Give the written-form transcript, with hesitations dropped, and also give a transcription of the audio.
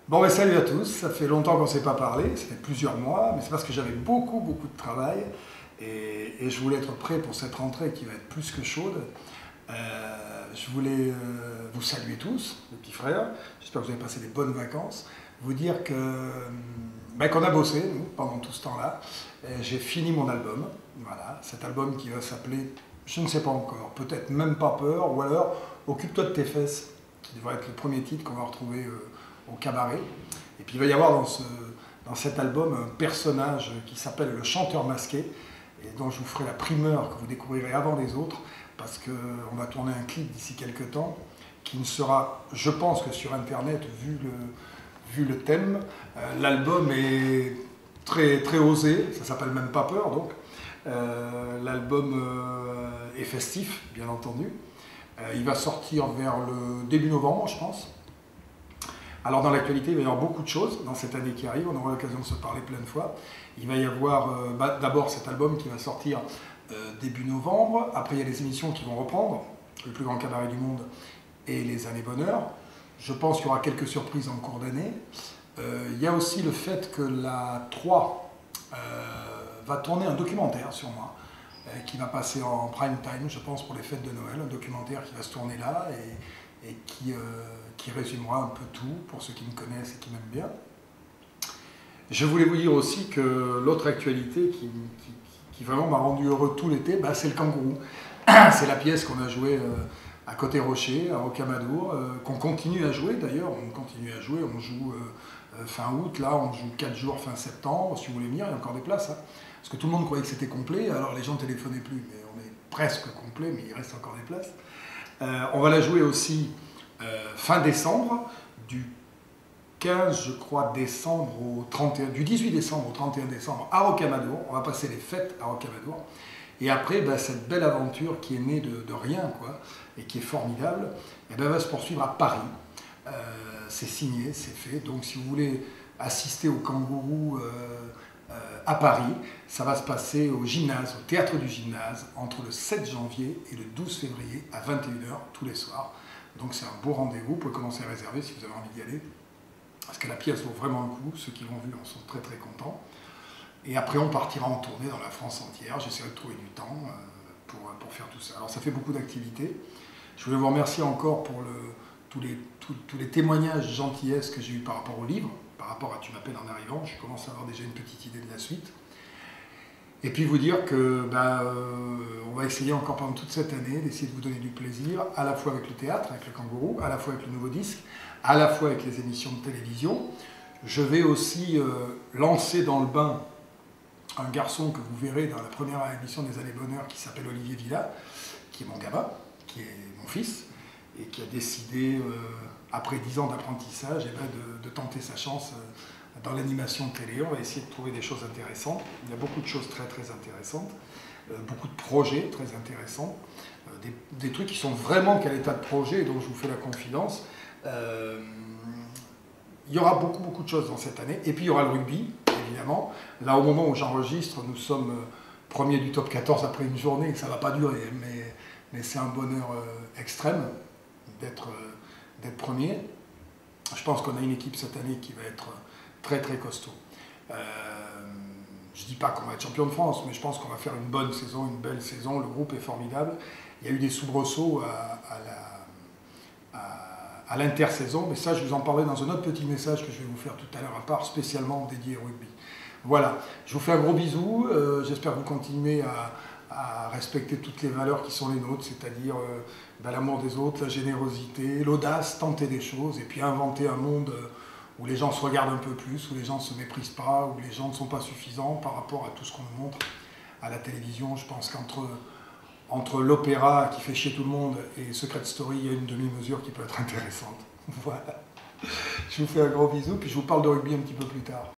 Bon, ben, salut à tous, ça fait longtemps qu'on ne s'est pas parlé, ça fait plusieurs mois, mais c'est parce que j'avais beaucoup de travail et je voulais être prêt pour cette rentrée qui va être plus que chaude. Je voulais vous saluer tous, les petits frères, j'espère que vous avez passé des bonnes vacances, vous dire que qu'on a bossé, nous, pendant tout ce temps-là. J'ai fini mon album, voilà, cet album qui va s'appeler, je ne sais pas encore, peut-être Même pas peur, ou alors Occupe-toi de tes fesses, qui devrait être le premier titre qu'on va retrouver au cabaret. Et puis il va y avoir dans cet album un personnage qui s'appelle le chanteur masqué, et dont je vous ferai la primeur que vous découvrirez avant les autres, parce qu'on va tourner un clip d'ici quelques temps, qui ne sera, je pense que sur internet, vu le thème. L'album est très osé, ça s'appelle Même pas peur donc. L'album est festif, bien entendu. Il va sortir vers le début novembre, je pense. Alors dans l'actualité, il va y avoir beaucoup de choses dans cette année qui arrive, on aura l'occasion de se parler plein de fois. Il va y avoir d'abord cet album qui va sortir début novembre, après il y a les émissions qui vont reprendre, le plus grand cabaret du monde et les années bonheur. Je pense qu'il y aura quelques surprises en cours d'année. Il y a aussi le fait que la 3 va tourner un documentaire sur moi, qui va passer en prime time, je pense, pour les fêtes de Noël, un documentaire qui va se tourner là et qui résumera un peu tout pour ceux qui me connaissent et qui m'aiment bien. Je voulais vous dire aussi que l'autre actualité qui vraiment m'a rendu heureux tout l'été, c'est le Kangourou. C'est la pièce qu'on a jouée à Côté-Rocher, à Rocamadour, qu'on continue à jouer d'ailleurs, on continue à jouer, on joue fin août, là on joue 4 jours fin septembre, si vous voulez venir, il y a encore des places. Hein. Parce que tout le monde croyait que c'était complet, alors les gens ne téléphonaient plus, mais on est presque complet, mais il reste encore des places. On va la jouer aussi fin décembre, du 15, je crois, décembre au 31, du 18 décembre au 31 décembre à Rocamadour. On va passer les fêtes à Rocamadour. Et après, cette belle aventure qui est née de rien, quoi, et qui est formidable, va se poursuivre à Paris. C'est signé, c'est fait. Donc si vous voulez assister au Kangourou à Paris, ça va se passer au gymnase, au théâtre du gymnase, entre le 7 janvier et le 12 février à 21 h tous les soirs. Donc c'est un beau rendez-vous, vous pouvez commencer à réserver si vous avez envie d'y aller. Parce que la pièce vaut vraiment le coup, ceux qui l'ont vue en sont très contents. Et après on partira en tournée dans la France entière, j'essaierai de trouver du temps pour faire tout ça. Alors ça fait beaucoup d'activités. Je voulais vous remercier encore pour tous les témoignages de gentillesse que j'ai eu par rapport au livre, par rapport à Tu m'appelles en arrivant, je commence à avoir déjà une petite idée de la suite. Et puis vous dire que on va essayer encore pendant toute cette année d'essayer de vous donner du plaisir, à la fois avec le théâtre, avec le Kangourou, à la fois avec le nouveau disque, à la fois avec les émissions de télévision. Je vais aussi lancer dans le bain un garçon que vous verrez dans la première émission des Années Bonheur qui s'appelle Olivier Villa, qui est mon gamin, qui est mon fils, et qui a décidé, après 10 ans d'apprentissage, de tenter sa chance dans l'animation télé. On va essayer de trouver des choses intéressantes. Il y a beaucoup de choses très intéressantes, beaucoup de projets très intéressants, des trucs qui sont vraiment qu'à l'état de projet, donc je vous fais la confidence. Il y aura beaucoup de choses dans cette année. Et puis il y aura le rugby, évidemment. Là, au moment où j'enregistre, nous sommes premiers du top 14 après une journée. Ça ne va pas durer, mais c'est un bonheur extrême d'être premier. Je pense qu'on a une équipe cette année qui va être très costaud. Je ne dis pas qu'on va être champion de France, mais je pense qu'on va faire une bonne saison, une belle saison. Le groupe est formidable. Il y a eu des soubresauts à l'intersaison, mais ça je vous en parlerai dans un autre petit message que je vais vous faire tout à l'heure à part, spécialement dédié au rugby. Voilà, je vous fais un gros bisou, j'espère que vous continuez à respecter toutes les valeurs qui sont les nôtres, c'est-à-dire l'amour des autres, la générosité, l'audace, tenter des choses, et puis inventer un monde où les gens se regardent un peu plus, où les gens ne se méprisent pas, où les gens ne sont pas suffisants par rapport à tout ce qu'on nous montre à la télévision. Je pense qu'entre l'opéra qui fait chier tout le monde et Secret Story, il y a une demi-mesure qui peut être intéressante. Voilà. Je vous fais un gros bisou, puis je vous parle de rugby un petit peu plus tard.